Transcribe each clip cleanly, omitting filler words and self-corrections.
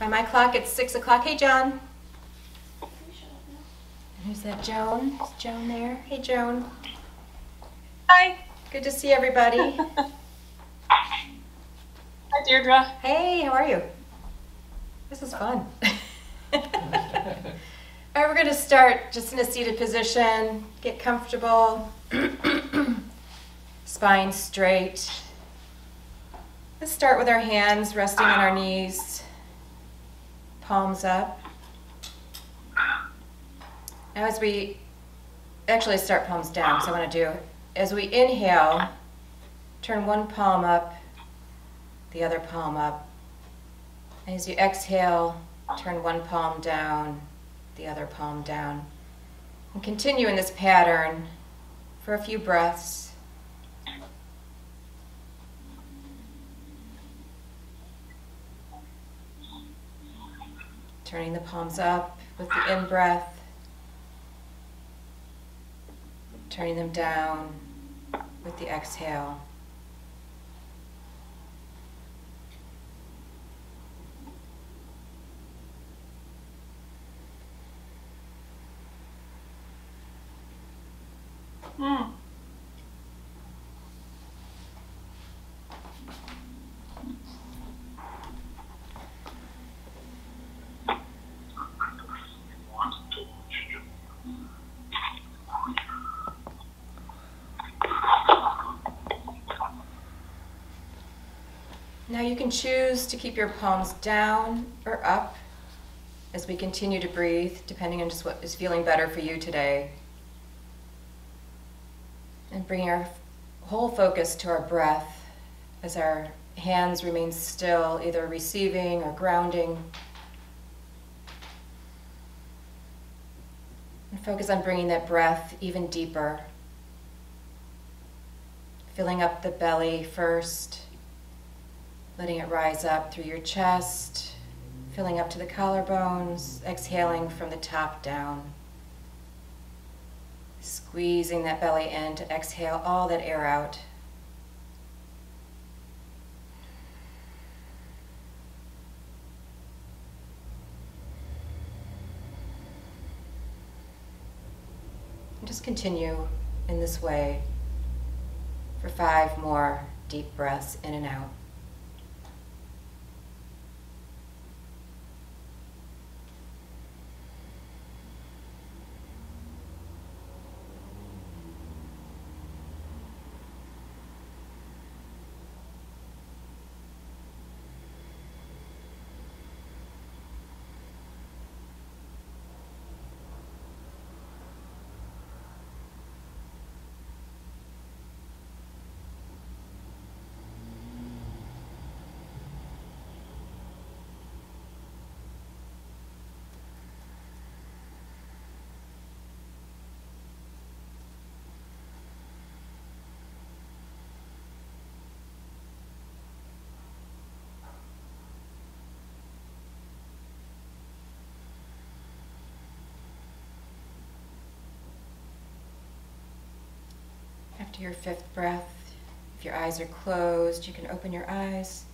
By my clock, it's 6 o'clock. Hey, John. Who's that, Joan? Is Joan there? Hey, Joan. Hi. Good to see everybody. Hi, Deirdre. Hey, how are you? This is fun. All right, we're going to start just in a seated position. Get comfortable. Spine straight. Let's start with our hands resting on our knees. Palms up. Now as we actually start palms down, because I want to do, as we inhale, turn one palm up, the other palm up. And as you exhale, turn one palm down, the other palm down. And continue in this pattern for a few breaths. Turning the palms up with the in-breath. Turning them down with the exhale. Now you can choose to keep your palms down or up as we continue to breathe, depending on just what is feeling better for you today. And bring our whole focus to our breath as our hands remain still, either receiving or grounding. And focus on bringing that breath even deeper. Filling up the belly first. Letting it rise up through your chest, filling up to the collarbones, exhaling from the top down. Squeezing that belly in to exhale all that air out. And just continue in this way for 5 more deep breaths in and out. After your 5th breath, if your eyes are closed, you can open your eyes.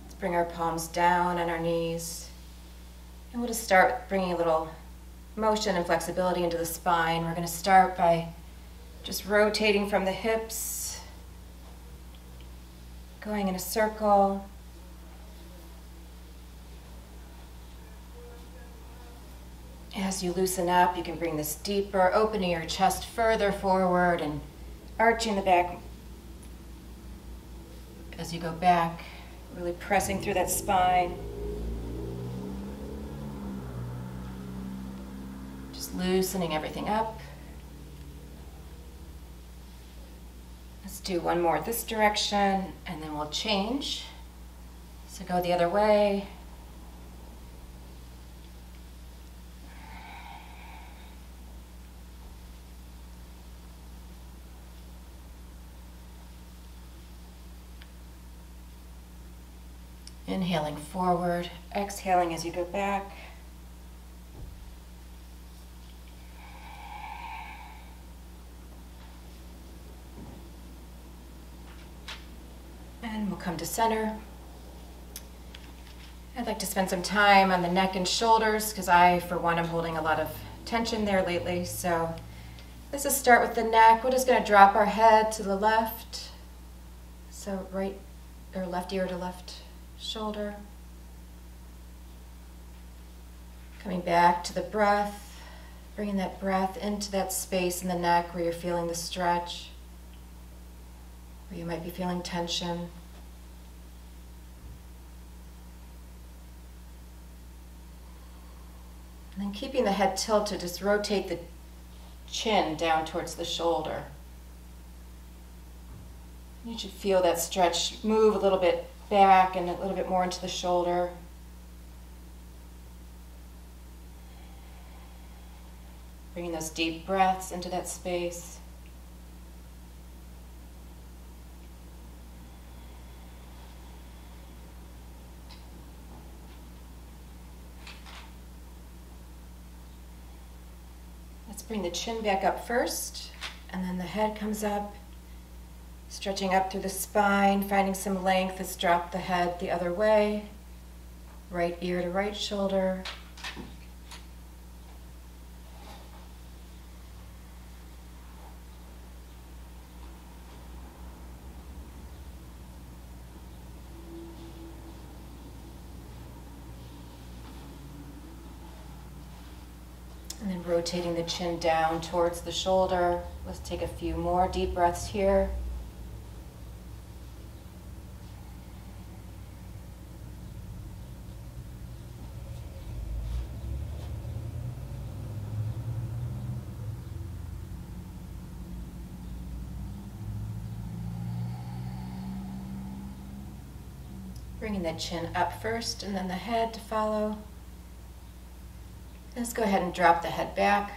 Let's bring our palms down on our knees. And we'll just start bringing a little motion and flexibility into the spine. We're going to start by just rotating from the hips, going in a circle. As you loosen up, you can bring this deeper, opening your chest further forward and arching the back as you go back, really pressing through that spine. Just loosening everything up. Let's do one more this direction, and then we'll change. So go the other way. Inhaling forward, exhaling as you go back. And we'll come to center. I'd like to spend some time on the neck and shoulders because I, for one, am holding a lot of tension there lately. So let's just start with the neck. We're just going to drop our head to the left. So right or left ear to left shoulder. Coming back to the breath, bringing that breath into that space in the neck where you're feeling the stretch, where you might be feeling tension. And then keeping the head tilted, just rotate the chin down towards the shoulder. You should feel that stretch move a little bit back and a little bit more into the shoulder. Bringing those deep breaths into that space. Let's bring the chin back up first, and then the head comes up, stretching up through the spine, finding some length. Let's drop the head the other way, right ear to right shoulder. And then rotating the chin down towards the shoulder. Let's take a few more deep breaths here. Bringing the chin up first and then the head to follow. Let's go ahead and drop the head back.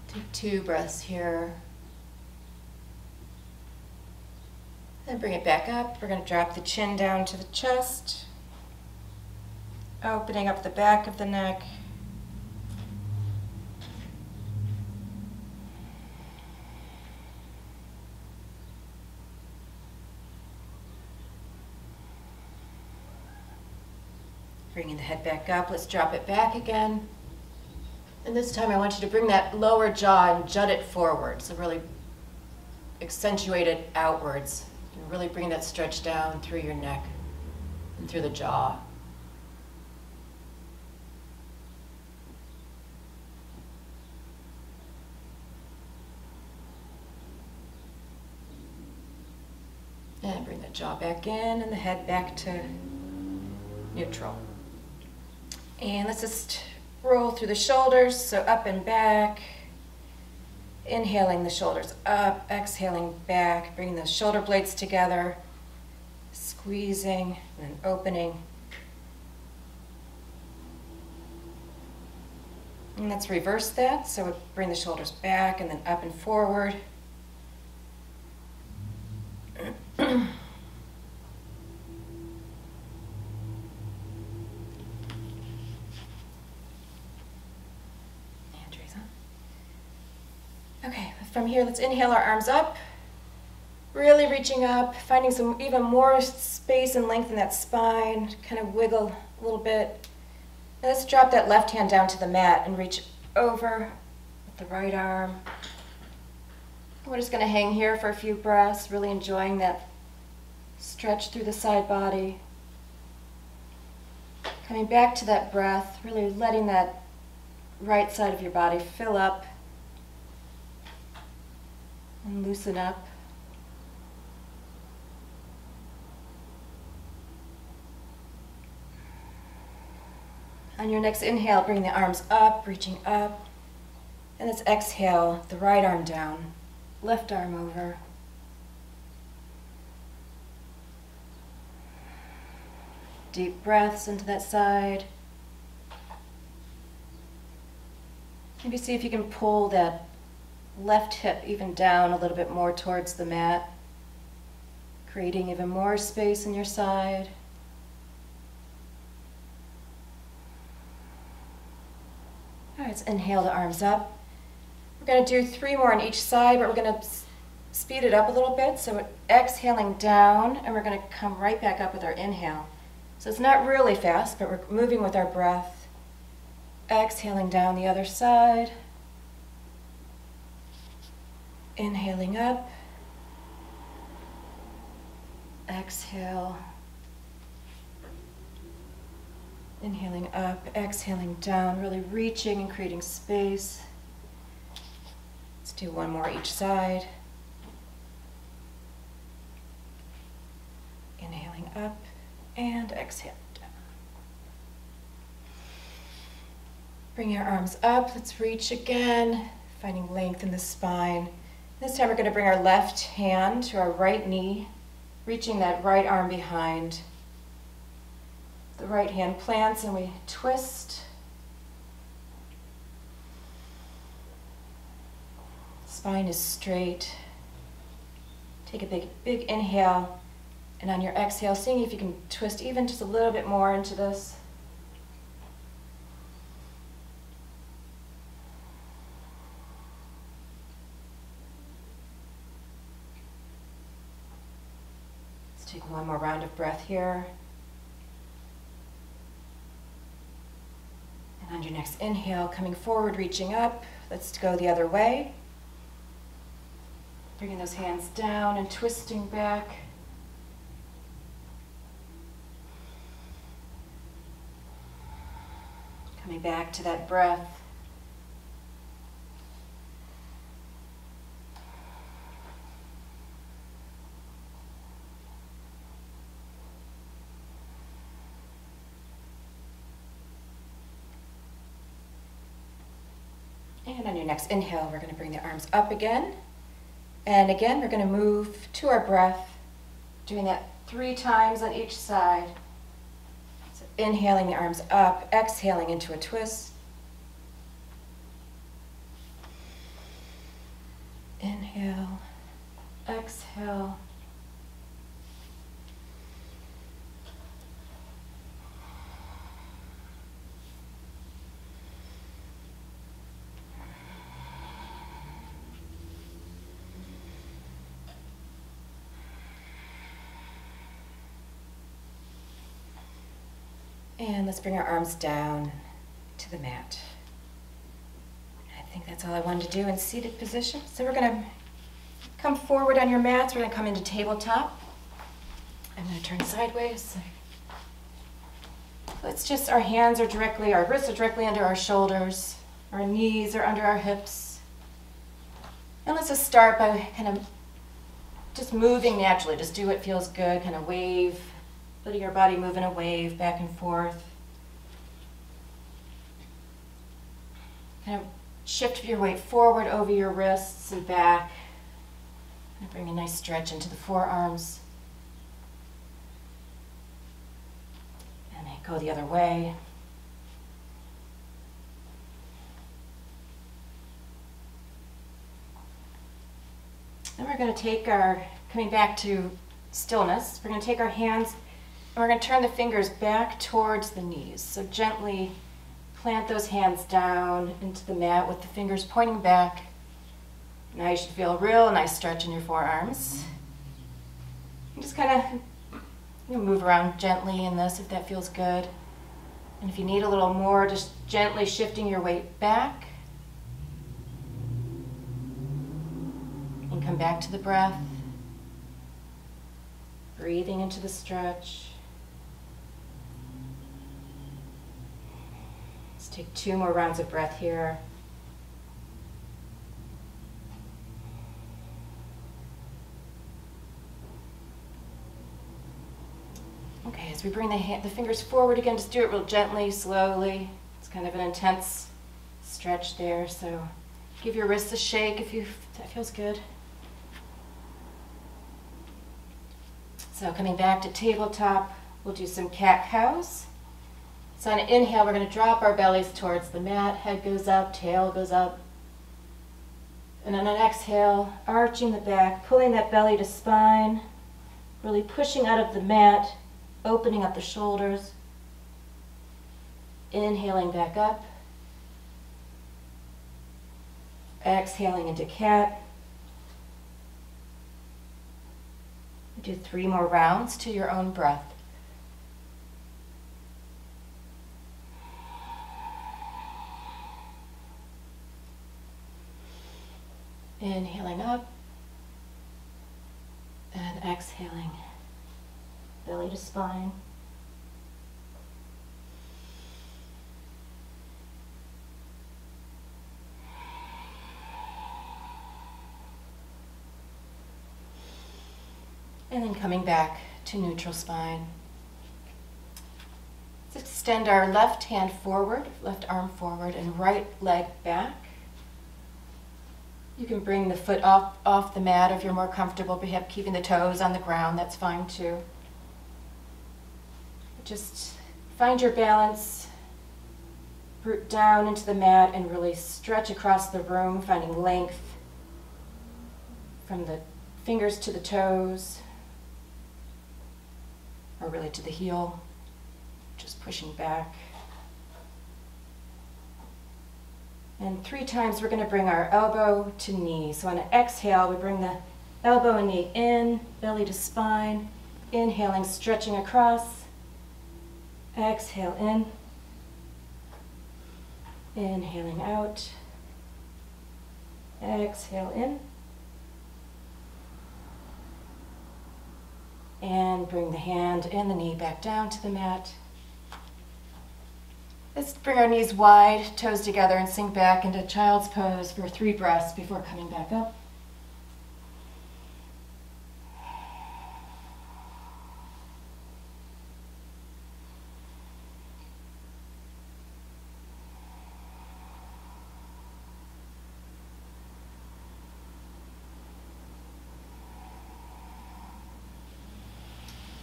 Take 2 breaths here. Then bring it back up. We're going to drop the chin down to the chest, opening up the back of the neck. Bringing the head back up, let's drop it back again. And this time I want you to bring that lower jaw and jut it forward, so really accentuate it outwards. And really bring that stretch down through your neck and through the jaw. And bring the jaw back in and the head back to neutral. And let's just roll through the shoulders, so up and back. Inhaling the shoulders up, exhaling back, bringing the shoulder blades together, squeezing and then opening. And let's reverse that, so we bring the shoulders back and then up and forward. Okay, from here, let's inhale our arms up, really reaching up, finding some even more space and length in that spine, kind of wiggle a little bit. And let's drop that left hand down to the mat and reach over with the right arm. We're just going to hang here for a few breaths, really enjoying that stretch through the side body. Coming back to that breath, really letting that right side of your body fill up and loosen up. On your next inhale, bring the arms up, reaching up. And let's exhale, the right arm down, left arm over. Deep breaths into that side. Maybe see if you can pull that left hip even down a little bit more towards the mat, creating even more space in your side. All right, let's inhale the arms up. We're going to do 3 more on each side, but we're going to speed it up a little bit. So we're exhaling down, and we're going to come right back up with our inhale. So it's not really fast, but we're moving with our breath. Exhaling down the other side. Inhaling up. Exhale. Inhaling up, exhaling down, really reaching and creating space. Let's do one more each side. Inhaling up and exhale down. Bring your arms up. Let's reach again, finding length in the spine. This time we're going to bring our left hand to our right knee, reaching that right arm behind. The right hand plants and we twist. Spine is straight. Take a big inhale, and on your exhale, seeing if you can twist even just a little bit more into this. Let's take one more round of breath here. And on your next inhale, coming forward, reaching up, let's go the other way. Bringing those hands down and twisting back. Coming back to that breath. And on your next inhale, we're going to bring the arms up again. And again, we're going to move to our breath, doing that 3 times on each side. So inhaling the arms up, exhaling into a twist. Inhale, exhale. And let's bring our arms down to the mat. I think that's all I wanted to do in seated position. So we're going to come forward on your mats. We're going to come into tabletop. I'm going to turn sideways. Let's just, our hands are directly, our wrists are directly under our shoulders. Our knees are under our hips. And let's just start by kind of just moving naturally. Just do what feels good, kind of wave. Letting your body move in a wave back and forth. Kind of shift your weight forward over your wrists and back. And bring a nice stretch into the forearms. And then go the other way. Then we're going to take our, coming back to stillness, we're going to take our hands and we're going to turn the fingers back towards the knees. So gently plant those hands down into the mat with the fingers pointing back. Now you should feel a real nice stretch in your forearms. And just kind of move around gently in this if that feels good. And if you need a little more, just gently shifting your weight back. And come back to the breath. Breathing into the stretch. Let's take 2 more rounds of breath here. Okay, as we bring the fingers forward again, just do it real gently, slowly. It's kind of an intense stretch there, so give your wrists a shake if that feels good. So coming back to tabletop, we'll do some cat-cows. So on an inhale, we're going to drop our bellies towards the mat. Head goes up, tail goes up. And on an exhale, arching the back, pulling that belly to spine, really pushing out of the mat, opening up the shoulders. Inhaling back up. Exhaling into cat. Do 3 more rounds to your own breath. Inhaling up and exhaling, belly to spine. And then coming back to neutral spine. Let's extend our left hand forward, left arm forward, and right leg back. You can bring the foot off the mat if you're more comfortable, perhaps keeping the toes on the ground, that's fine too. Just find your balance, root down into the mat and really stretch across the room, finding length from the fingers to the toes, or really to the heel, just pushing back. And 3 times we're going to bring our elbow to knee. So on an exhale, we bring the elbow and knee in, belly to spine, inhaling, stretching across, exhale in, inhaling out, exhale in, and bring the hand and the knee back down to the mat. Let's bring our knees wide, toes together, and sink back into child's pose for 3 breaths before coming back up.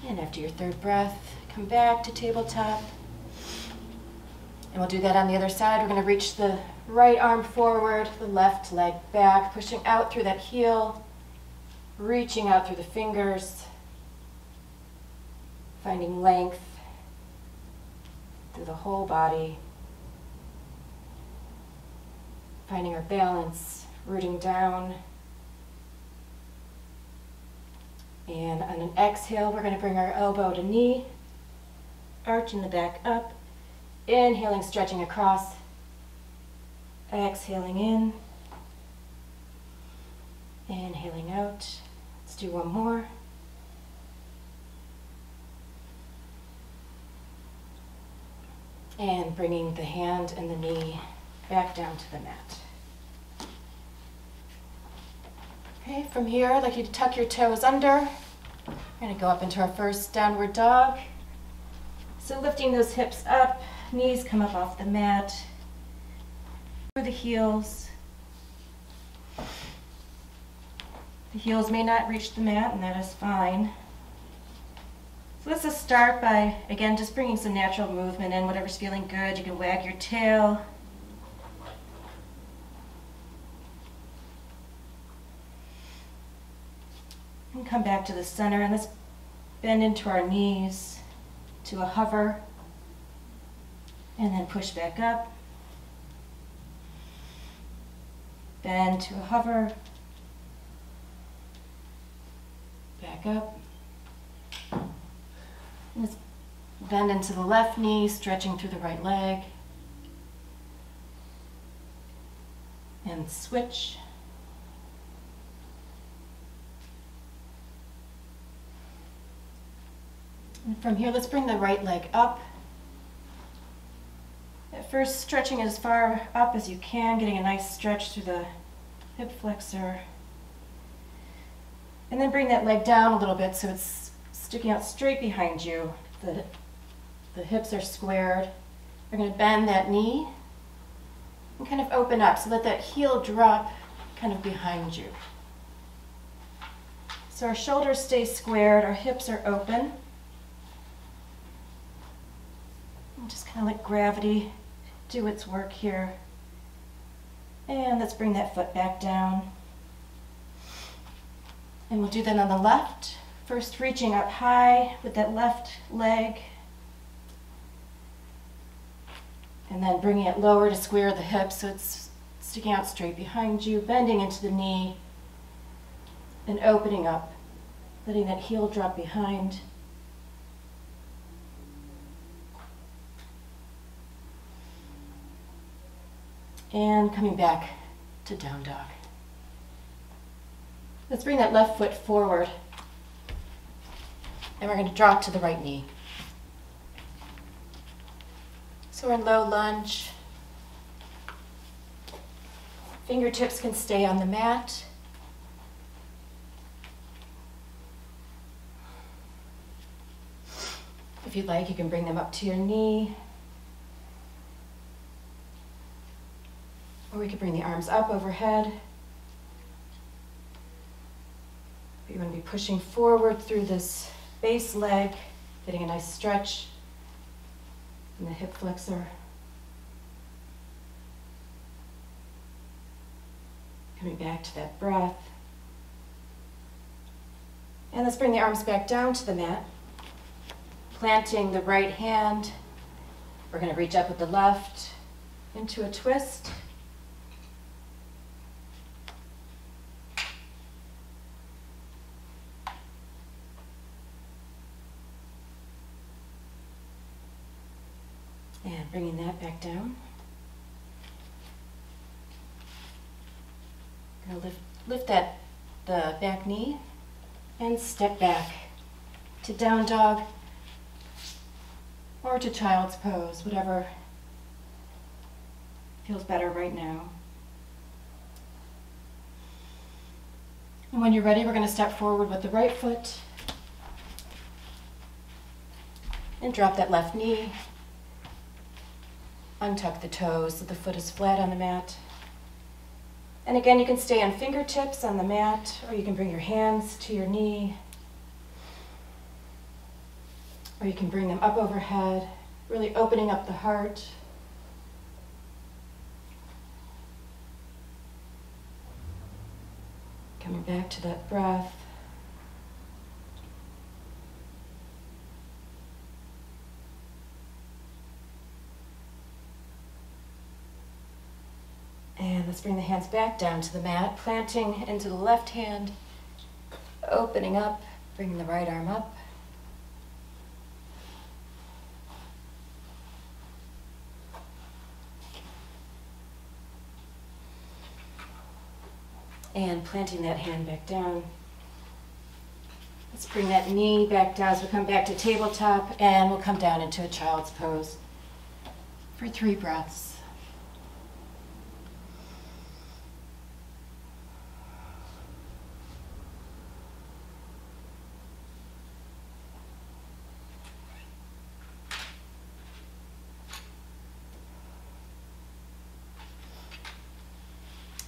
And after your 3rd breath, come back to tabletop. And we'll do that on the other side. We're going to reach the right arm forward, the left leg back, pushing out through that heel, reaching out through the fingers, finding length through the whole body, finding our balance, rooting down. And on an exhale, we're going to bring our elbow to knee, arching the back up. Inhaling, stretching across, exhaling in, inhaling out. Let's do 1 more. And bringing the hand and the knee back down to the mat. Okay, from here, I'd like you to tuck your toes under. We're going to go up into our first downward dog. So lifting those hips up, knees come up off the mat, through the heels. The heels may not reach the mat, and that is fine. So let's just start by, again, just bringing some natural movement in, whatever's feeling good. You can wag your tail. And come back to the center, and let's bend into our knees to a hover. And then push back up, bend to a hover, back up. And let's bend into the left knee, stretching through the right leg. And switch. And from here, let's bring the right leg up. At first, stretching as far up as you can, getting a nice stretch through the hip flexor. And then bring that leg down a little bit so it's sticking out straight behind you. The hips are squared. We're going to bend that knee and kind of open up, so let that heel drop kind of behind you. So our shoulders stay squared, our hips are open. And just kind of let gravity do its work here. And let's bring that foot back down. And we'll do that on the left. First, reaching up high with that left leg. And then bringing it lower to square the hips so it's sticking out straight behind you, bending into the knee and opening up. letting that heel drop behind. And coming back to down dog. Let's bring that left foot forward. And we're going to drop to the right knee. So we're in low lunge. Fingertips can stay on the mat. If you'd like, you can bring them up to your knee. Or we could bring the arms up overhead. You're going to be pushing forward through this base leg, getting a nice stretch in the hip flexor. Coming back to that breath. And let's bring the arms back down to the mat. Planting the right hand. We're going to reach up with the left into a twist. And bringing that back down. Going to lift the back knee and step back to down dog or to child's pose, whatever feels better right now. And when you're ready, we're going to step forward with the right foot and drop that left knee. Untuck the toes so the foot is flat on the mat. And again, you can stay on fingertips on the mat, or you can bring your hands to your knee. Or you can bring them up overhead, really opening up the heart. Coming back to that breath. And let's bring the hands back down to the mat, planting into the left hand, opening up, bringing the right arm up. And planting that hand back down. Let's bring that knee back down as we come back to tabletop, and we'll come down into a child's pose for 3 breaths.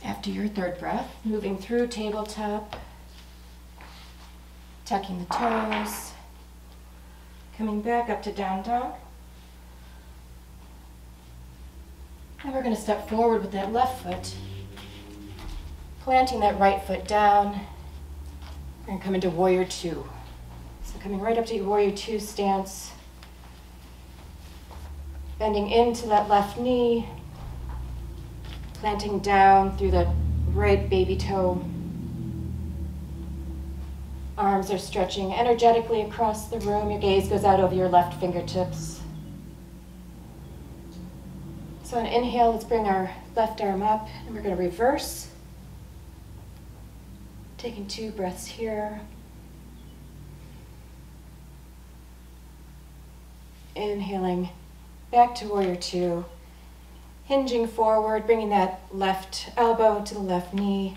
After your 3rd breath, moving through tabletop, tucking the toes, coming back up to down dog. And we're going to step forward with that left foot, planting that right foot down, and come into warrior 2. So coming right up to your warrior 2 stance, bending into that left knee, planting down through the right baby toe. Arms are stretching energetically across the room. Your gaze goes out over your left fingertips. So on inhale, let's bring our left arm up, and we're going to reverse. Taking 2 breaths here. Inhaling back to warrior 2. Hinging forward, bringing that left elbow to the left knee,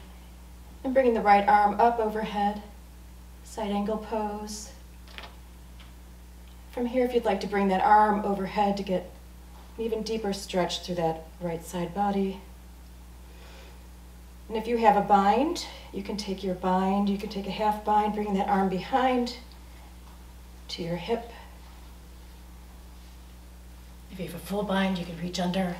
and bringing the right arm up overhead, side angle pose. From here, if you'd like to bring that arm overhead to get an even deeper stretch through that right side body. And if you have a bind, you can take your bind, you can take a half bind, bringing that arm behind to your hip. If you have a full bind, you can reach under.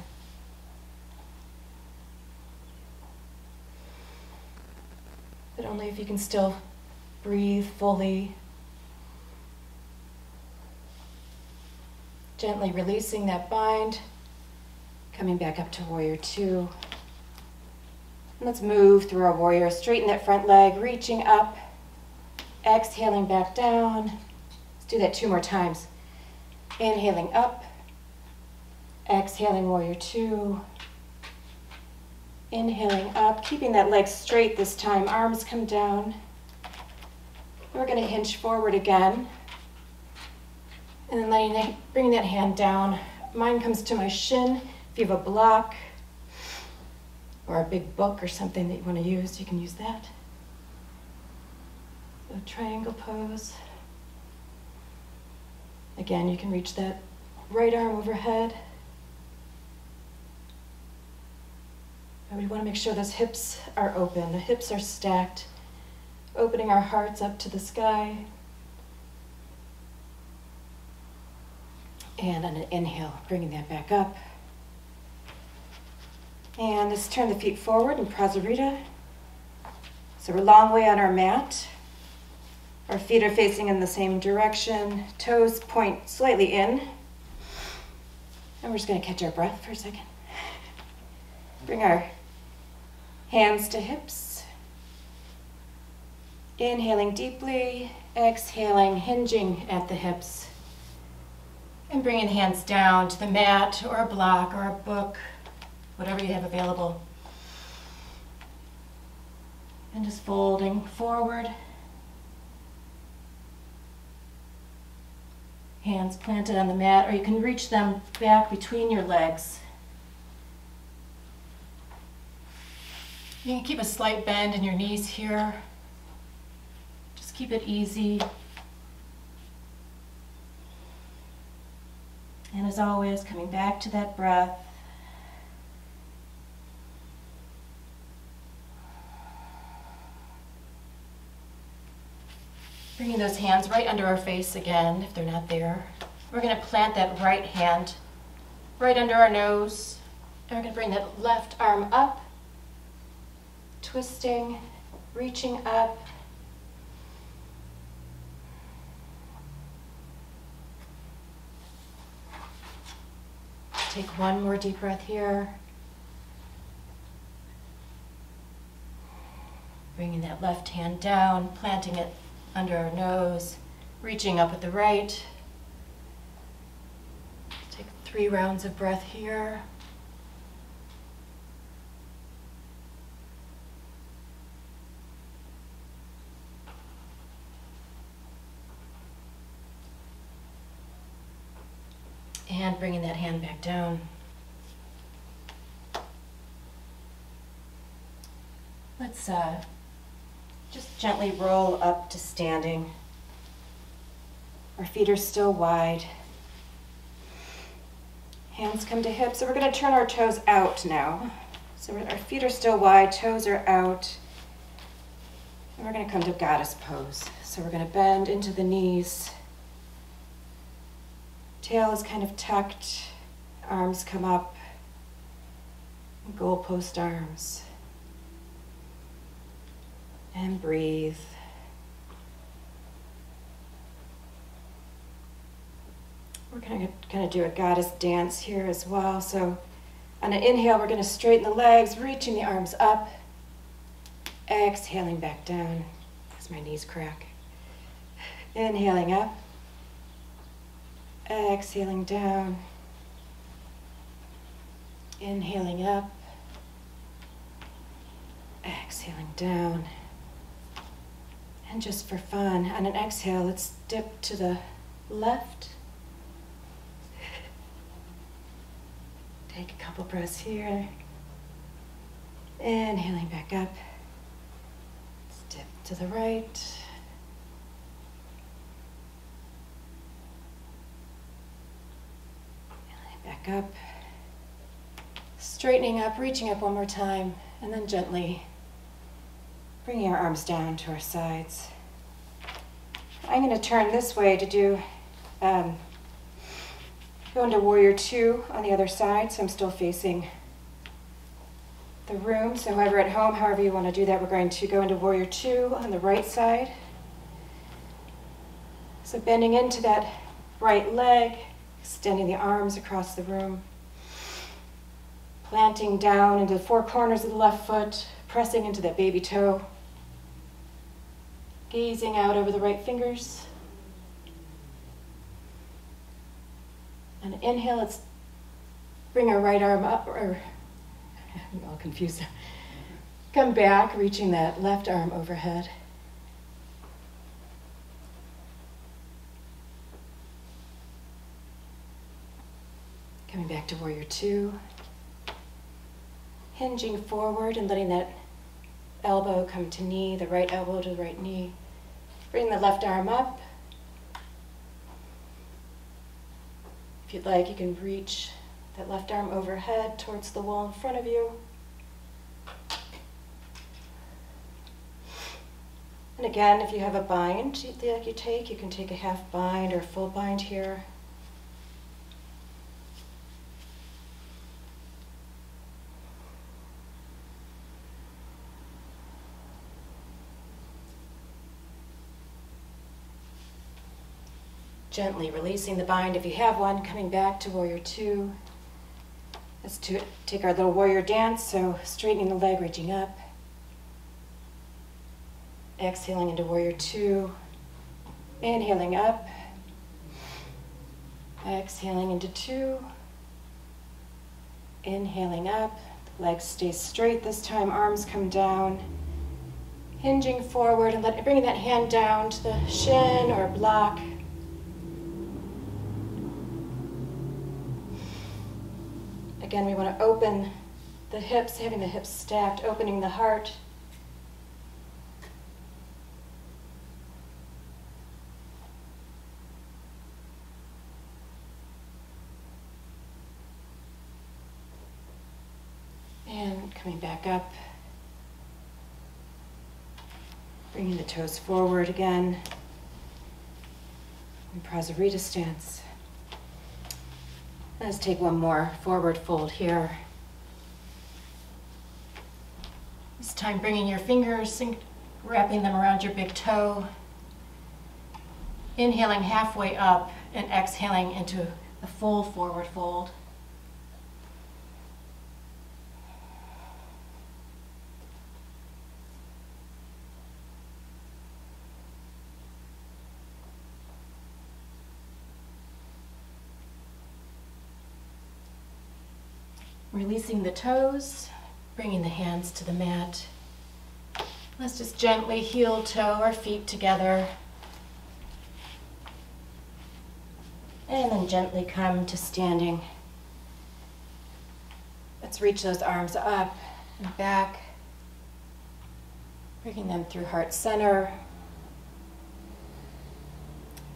But only if you can still breathe fully. Gently releasing that bind, coming back up to warrior 2. And let's move through our warrior. Straighten that front leg, reaching up, Exhaling back down. Let's do that 2 more times. Inhaling up. Exhaling, warrior 2. Inhaling up, keeping that leg straight this time. Arms come down. We're going to hinge forward again. And then bringing that hand down. Mine comes to my shin. If you have a block or a big book or something that you want to use, you can use that. So triangle pose. Again, you can reach that right arm overhead. And we want to make sure those hips are open. The hips are stacked, opening our hearts up to the sky. And on an inhale, bringing that back up. And let's turn the feet forward in Prasarita. So we're a long way on our mat. Our feet are facing in the same direction. Toes point slightly in. And we're just going to catch our breath for a second. Bring our hands to hips. Inhaling deeply, exhaling, hinging at the hips. And bringing hands down to the mat or a block or a book, whatever you have available. And just folding forward. Hands planted on the mat, or you can reach them back between your legs. You can keep a slight bend in your knees here. Just keep it easy. And as always, coming back to that breath. Bringing those hands right under our face again, if they're not there. We're going to plant that right hand right under our nose. And we're going to bring that left arm up, twisting, reaching up. Take one more deep breath here. Bringing that left hand down, planting it under our nose, reaching up with the right. Take 3 rounds of breath here. And bringing that hand back down. Let's just gently roll up to standing. Our feet are still wide. Hands come to hips. So we're going to turn our toes out now. So our feet are still wide, toes are out. And we're going to come to goddess pose. So we're going to bend into the knees. Tail is kind of tucked, arms come up, goalpost arms. And breathe. We're going to do a goddess dance here as well. So on an inhale, we're going to straighten the legs, reaching the arms up. Exhaling back down as my knees crack. Inhaling up. Exhaling down. Inhaling up. Exhaling down. And just for fun, on an exhale, let's dip to the left. Take a couple breaths here. Inhaling back up. Let's dip to the right. Back up, straightening up, reaching up one more time, and then gently bringing our arms down to our sides. I'm going to turn this way to do, go into warrior 2 on the other side, so I'm still facing the room. So whoever at home, however you want to do that, we're going to go into warrior 2 on the right side. So bending into that right leg, extending the arms across the room, planting down into the 4 corners of the left foot, pressing into that baby toe. Gazing out over the right fingers. And inhale, let's bring our right arm up, or I'm all confused. Come back, reaching that left arm overhead. Coming back to warrior two. Hinging forward and letting that elbow come to knee, the right elbow to the right knee. Bring the left arm up. If you'd like, you can reach that left arm overhead towards the wall in front of you. And again, if you have a bind that you take, you can take a half bind or a full bind here. Gently releasing the bind if you have one, coming back to warrior two. Let's take our little warrior dance, so straightening the leg, reaching up. Exhaling into warrior two. Inhaling up. Exhaling into two. Inhaling up. Legs stay straight this time, arms come down. Hinging forward and bringing that hand down to the shin or block. Again, we want to open the hips, having the hips stacked, opening the heart. And coming back up. Bringing the toes forward again. In Prasarita stance. Let's take one more forward fold here. This time bringing your fingers and wrapping them around your big toe. Inhaling halfway up and exhaling into a full forward fold. Releasing the toes, bringing the hands to the mat. Let's just gently heel toe our feet together. And then gently come to standing. Let's reach those arms up and back. Bringing them through heart center.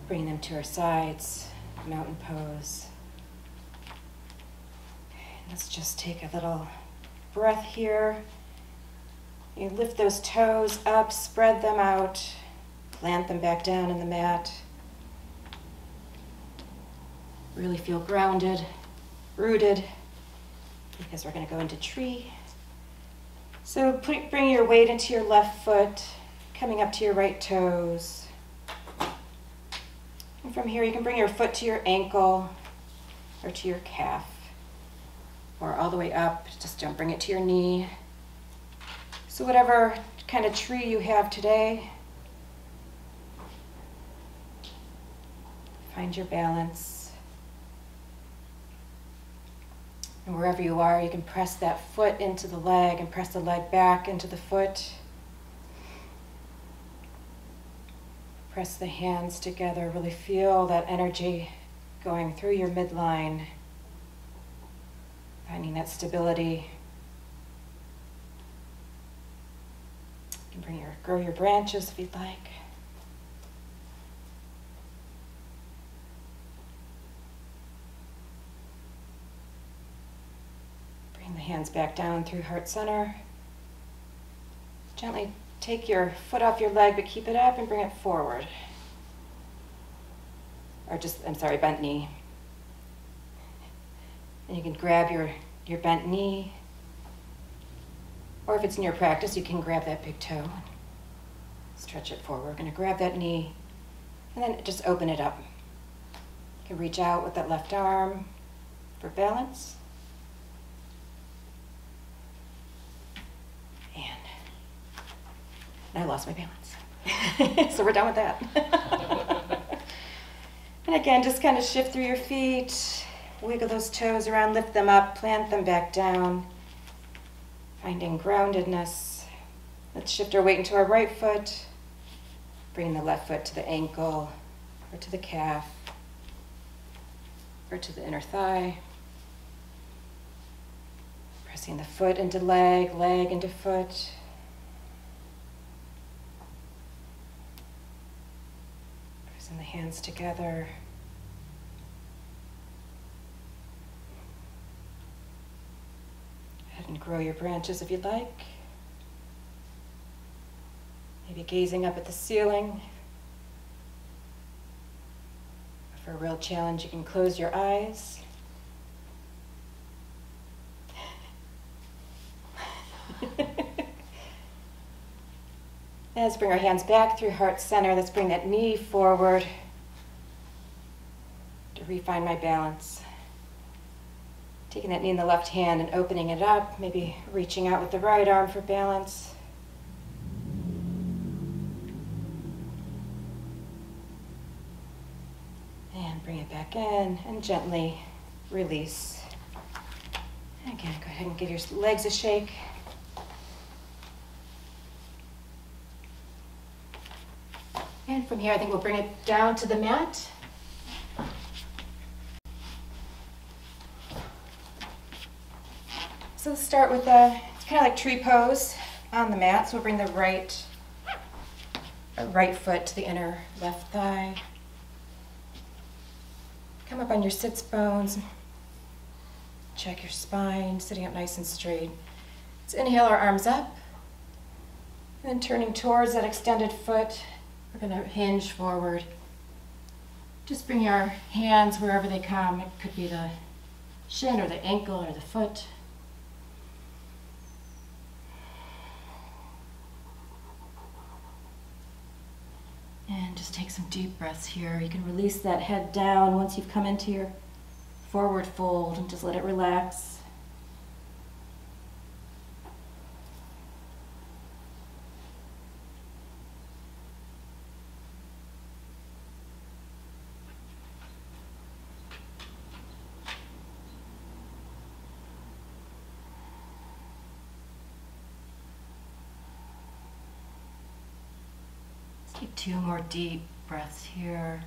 Bringing them to our sides, mountain pose. Let's just take a little breath here. You lift those toes up, spread them out, plant them back down in the mat. Really feel grounded, rooted, because we're going to go into tree. So bring your weight into your left foot, coming up to your right toes. And from here, you can bring your foot to your ankle or to your calf. Or all the way up, just don't bring it to your knee. So whatever kind of tree you have today, find your balance. And wherever you are, you can press that foot into the leg and press the leg back into the foot. Press the hands together, really feel that energy going through your midline. Finding that stability. You can grow your branches if you'd like. Bring the hands back down through heart center. Gently take your foot off your leg, but keep it up and bring it forward. Or bent knee. And you can grab your bent knee, or if it's in your practice, you can grab that big toe. Stretch it forward. We're going to grab that knee, and then just open it up. You can reach out with that left arm for balance. And I lost my balance. So we're done with that. And again, just kind of shift through your feet, wiggle those toes around, lift them up, plant them back down, finding groundedness. Let's shift our weight into our right foot, bring the left foot to the ankle, or to the calf, or to the inner thigh. Pressing the foot into leg, leg into foot. Pressing the hands together. Go ahead and grow your branches if you'd like. Maybe gazing up at the ceiling. For a real challenge, you can close your eyes. Let's bring our hands back through heart center. Let's bring that knee forward to refine my balance. Taking that knee in the left hand and opening it up, maybe reaching out with the right arm for balance. And bring it back in and gently release. Again, go ahead and give your legs a shake. And from here, I think we'll bring it down to the mat. So let's start with it's kind of like tree pose on the mat. So we'll bring the right foot to the inner left thigh. Come up on your sits bones. Check your spine, sitting up nice and straight. Let's inhale our arms up. And then turning towards that extended foot, we're going to hinge forward. Just bring our hands wherever they come. It could be the shin or the ankle or the foot. And just take some deep breaths here. You can release that head down once you've come into your forward fold and just let it relax. Take 2 more deep breaths here.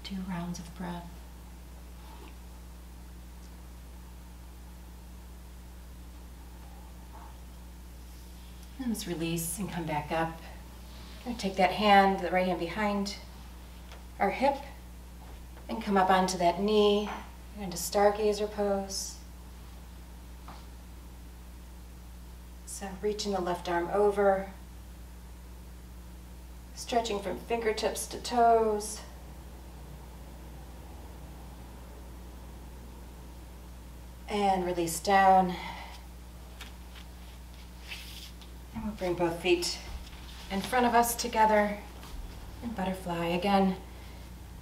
2 rounds of breath. And let's release and come back up. I'm going to take that hand, the right hand behind our hip, and come up onto that knee into stargazer pose. So reaching the left arm over. Stretching from fingertips to toes. And release down. And we'll bring both feet in front of us together in butterfly. Again,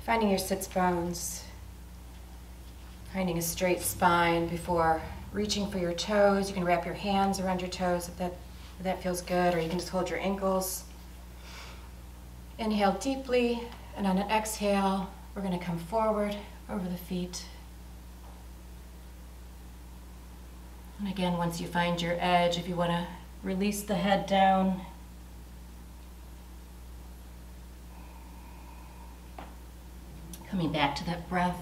finding your sits bones. Finding a straight spine before reaching for your toes. You can wrap your hands around your toes if that feels good, or you can just hold your ankles. Inhale deeply, and on an exhale, we're going to come forward over the feet. And again, once you find your edge, if you want to release the head down. Coming back to that breath.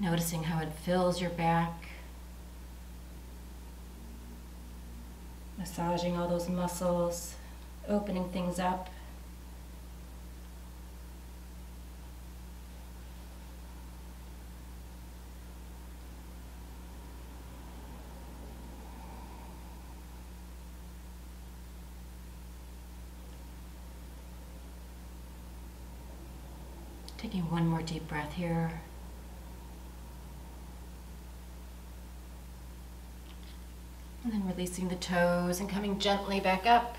Noticing how it fills your back. Massaging all those muscles. Opening things up. Taking 1 more deep breath here. And then releasing the toes and coming gently back up.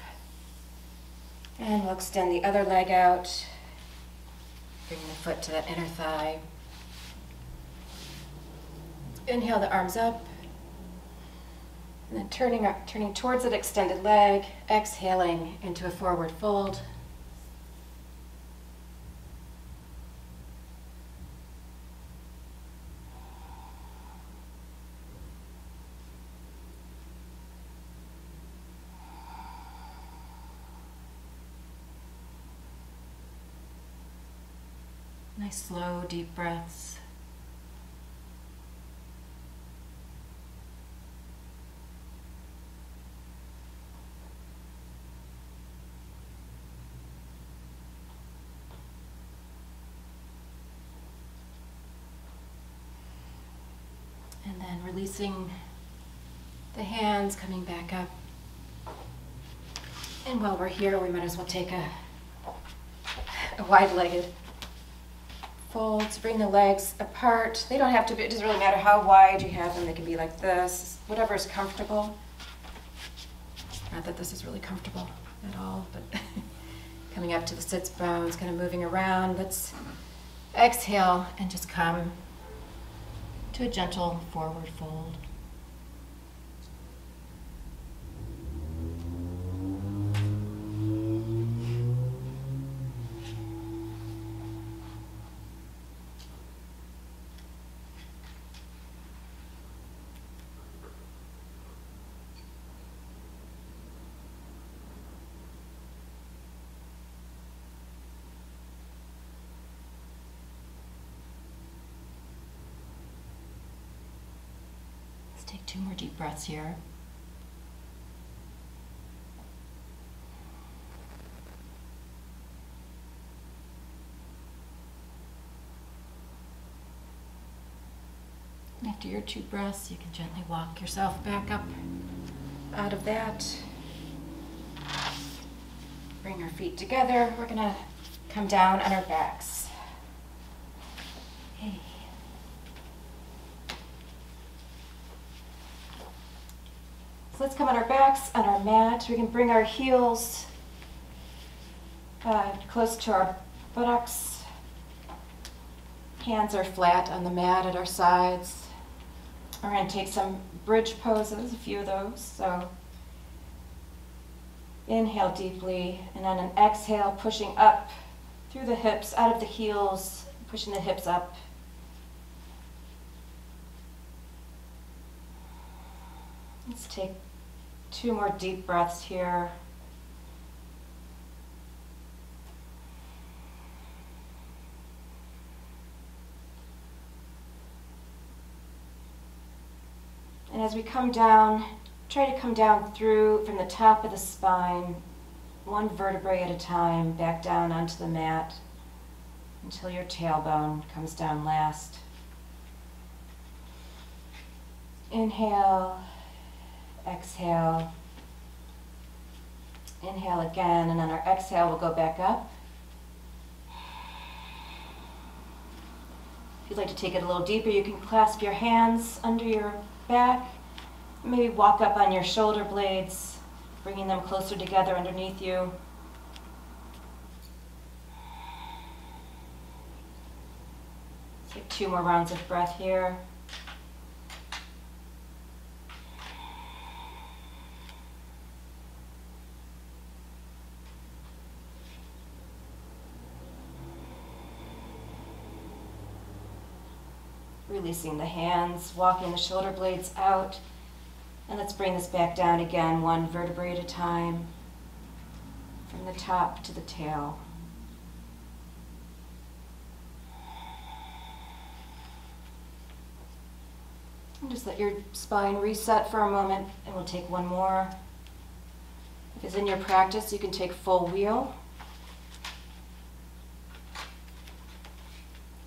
And we'll extend the other leg out, bringing the foot to that inner thigh. Inhale the arms up. And then turning towards that extended leg, exhaling into a forward fold. Nice slow, deep breaths. And then releasing the hands, coming back up. And while we're here, we might as well take a wide-legged fold. So bring the legs apart. They don't have to be, it doesn't really matter how wide you have them. They can be like this, whatever is comfortable. Not that this is really comfortable at all, but coming up to the sits bones, kind of moving around. Let's exhale and just come to a gentle forward fold. Take 2 more deep breaths here. And after your 2 breaths, you can gently walk yourself back up out of that. Bring our feet together. We're going to come down on our backs. Hey. So let's come on our backs, on our mat. We can bring our heels close to our buttocks. Hands are flat on the mat at our sides. We're going to take some bridge poses, a few of those. So inhale deeply, and on an exhale, pushing up through the hips, out of the heels, pushing the hips up. Let's take 2 more deep breaths here. And as we come down, try to come down through from the top of the spine, 1 vertebrae at a time, back down onto the mat until your tailbone comes down last. Inhale. Exhale. Inhale again, and on our exhale, we'll go back up. If you'd like to take it a little deeper, you can clasp your hands under your back. Maybe walk up on your shoulder blades, bringing them closer together underneath you. Take 2 more rounds of breath here. Releasing the hands, walking the shoulder blades out. And let's bring this back down again, 1 vertebrae at a time, from the top to the tail. And just let your spine reset for a moment, and we'll take 1 more. If it's in your practice, you can take full wheel.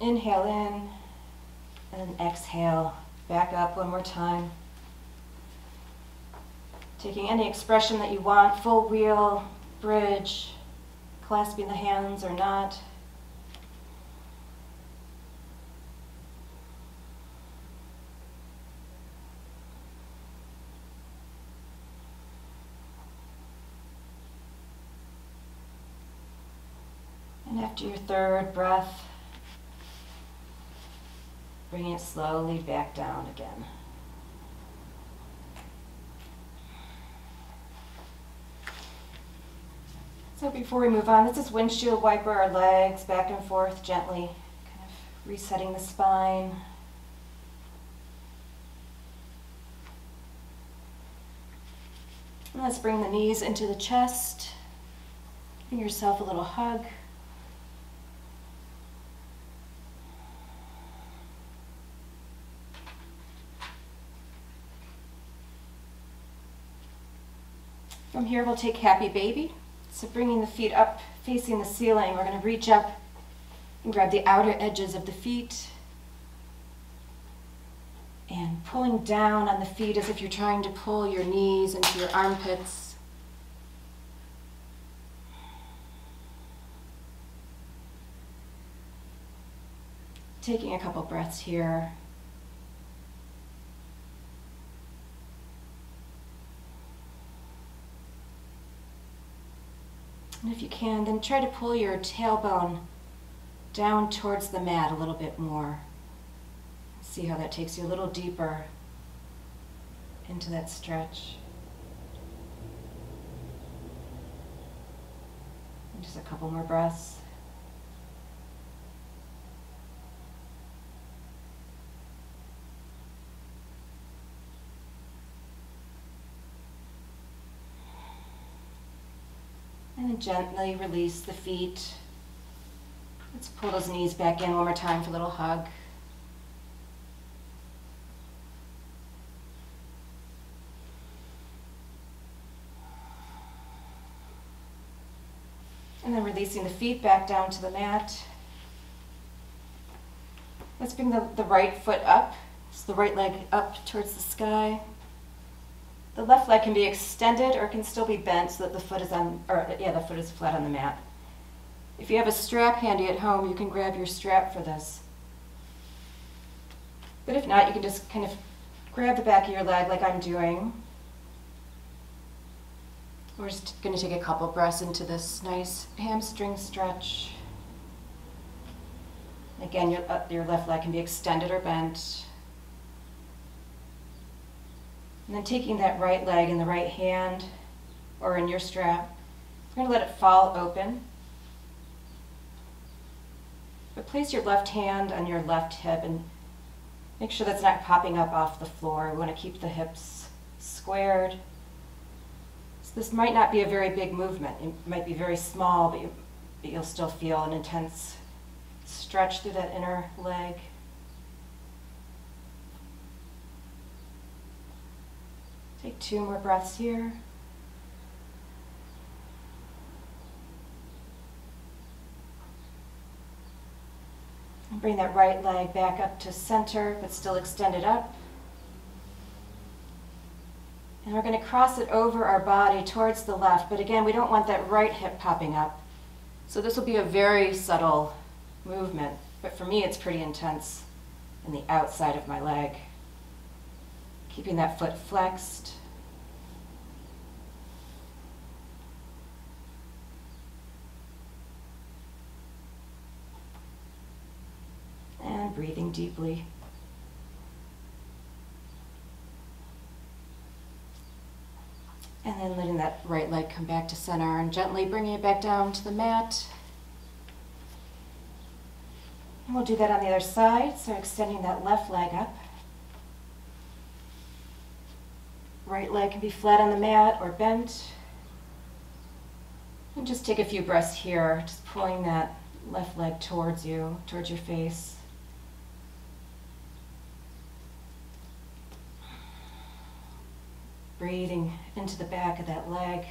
Inhale in. And then exhale, back up 1 more time. Taking any expression that you want, full wheel, bridge, clasping the hands or not. And after your 3rd breath, bringing it slowly back down again. So before we move on, let's just windshield wiper our legs back and forth gently, kind of resetting the spine. And let's bring the knees into the chest. Give yourself a little hug. From here, we'll take Happy Baby. So bringing the feet up, facing the ceiling, we're going to reach up and grab the outer edges of the feet. And pulling down on the feet as if you're trying to pull your knees into your armpits. Taking a couple breaths here. And if you can, then try to pull your tailbone down towards the mat a little bit more. See how that takes you a little deeper into that stretch. And just a couple more breaths. And then gently release the feet. Let's pull those knees back in one more time for a little hug. And then releasing the feet back down to the mat. Let's bring the right foot up. So the right leg up towards the sky. The left leg can be extended or it can still be bent so that the foot is the foot is flat on the mat. If you have a strap handy at home, you can grab your strap for this. But if not, you can just kind of grab the back of your leg like I'm doing. We're just going to take a couple breaths into this nice hamstring stretch. Again, your left leg can be extended or bent. And then taking that right leg in the right hand or in your strap, we're going to let it fall open. But place your left hand on your left hip and make sure that's not popping up off the floor. We want to keep the hips squared. So this might not be a very big movement. It might be very small, but you'll still feel an intense stretch through that inner leg. Take 2 more breaths here. And bring that right leg back up to center, but still extended up. And we're going to cross it over our body towards the left, but again, we don't want that right hip popping up. So this will be a very subtle movement, but for me it's pretty intense in the outside of my leg. Keeping that foot flexed. And breathing deeply. And then letting that right leg come back to center and gently bringing it back down to the mat. And we'll do that on the other side, so extending that left leg up. Right leg can be flat on the mat or bent. And just take a few breaths here, just pulling that left leg towards you, towards your face. Breathing into the back of that leg.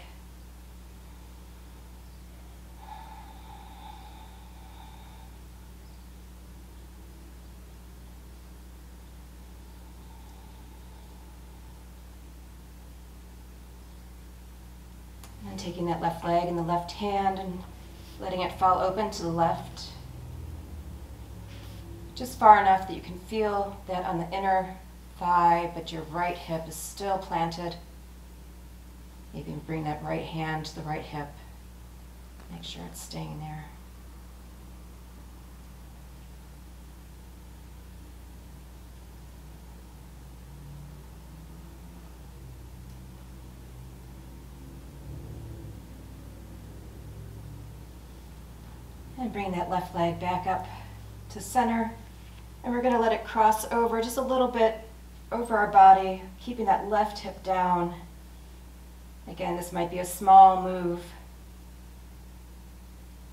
And taking that left leg in the left hand and letting it fall open to the left. Just far enough that you can feel that on the inner thigh, but your right hip is still planted. Maybe bring that right hand to the right hip. Make sure it's staying there. And bring that left leg back up to center. And we're going to let it cross over just a little bit over our body, keeping that left hip down. Again, this might be a small move,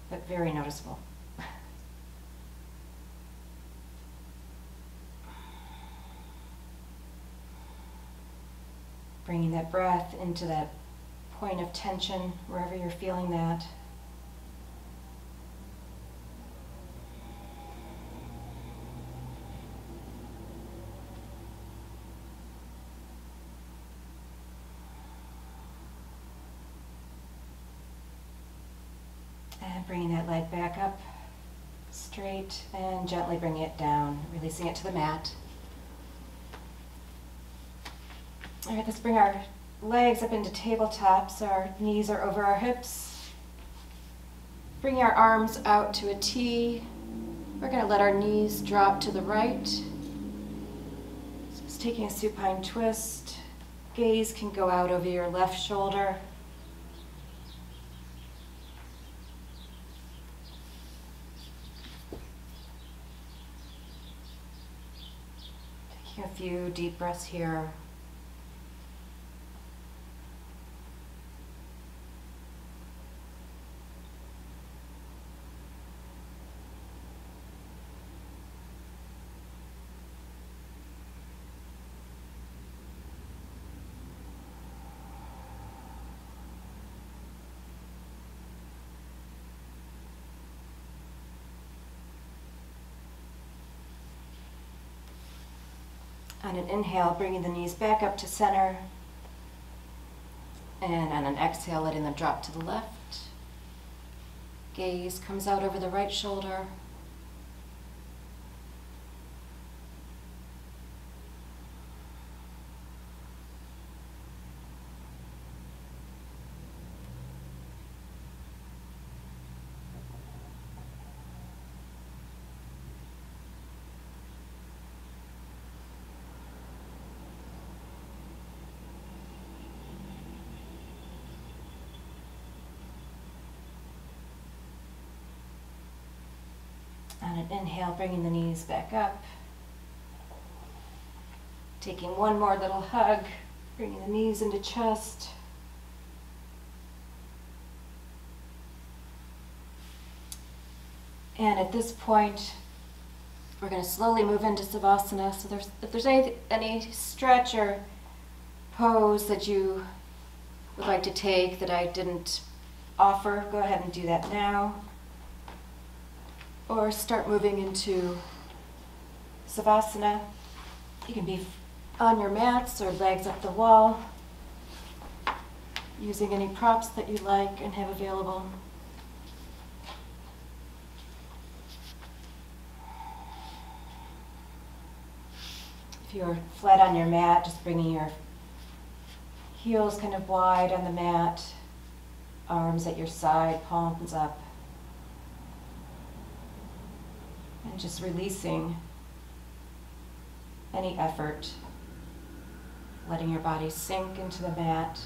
but very noticeable. Bringing that breath into that point of tension, wherever you're feeling that. And bringing that leg back up straight and gently bringing it down, releasing it to the mat. All right, let's bring our legs up into tabletop so our knees are over our hips. Bring our arms out to a T. We're going to let our knees drop to the right. So just taking a supine twist. Gaze can go out over your left shoulder. Taking a few deep breaths here. On an inhale, bringing the knees back up to center. And on an exhale, letting them drop to the left. Gaze comes out over the right shoulder. On an inhale, bringing the knees back up. Taking one more little hug, bringing the knees into chest. And at this point, we're going to slowly move into Savasana. So if there's any stretch or pose that you would like to take that I didn't offer, go ahead and do that now. Or start moving into Savasana. You can be on your mats or legs up the wall, using any props that you like and have available. If you're flat on your mat, just bringing your heels kind of wide on the mat, arms at your side, palms up. And just releasing any effort, letting your body sink into the mat,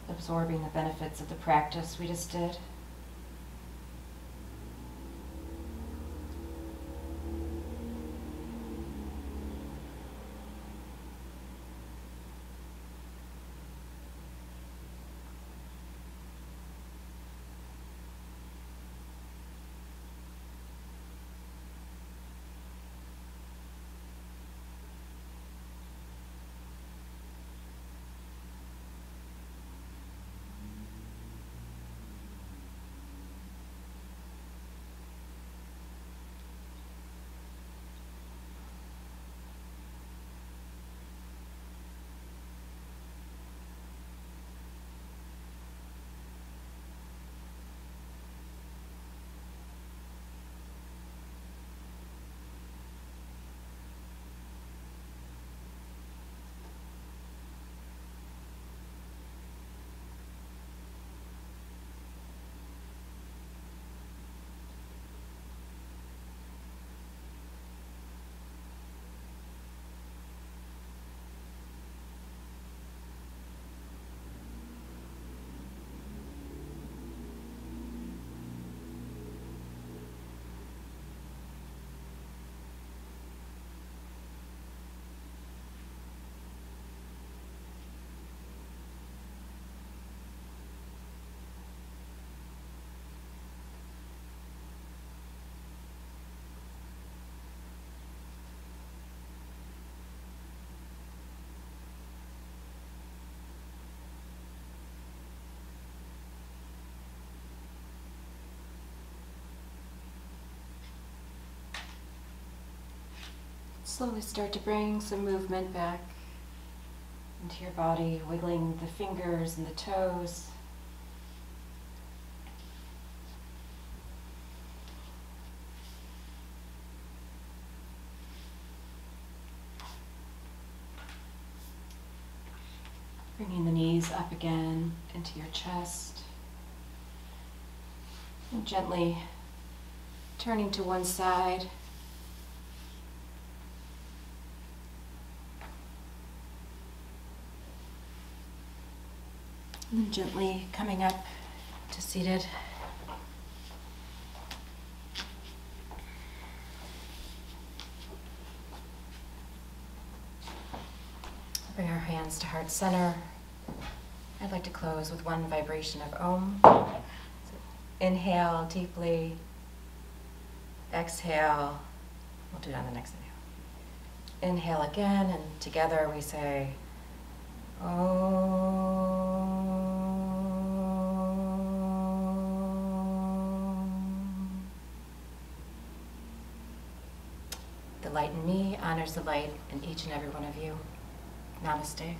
absorbing the benefits of the practice we just did. Slowly start to bring some movement back into your body, wiggling the fingers and the toes. Bringing the knees up again into your chest. And gently turning to one side. And then gently coming up to seated. Bring our hands to heart center. I'd like to close with one vibration of Om. So inhale deeply. Exhale. We'll do it on the next inhale. Inhale again, and together we say Om. The light in me honors the light in each and every one of you. Namaste.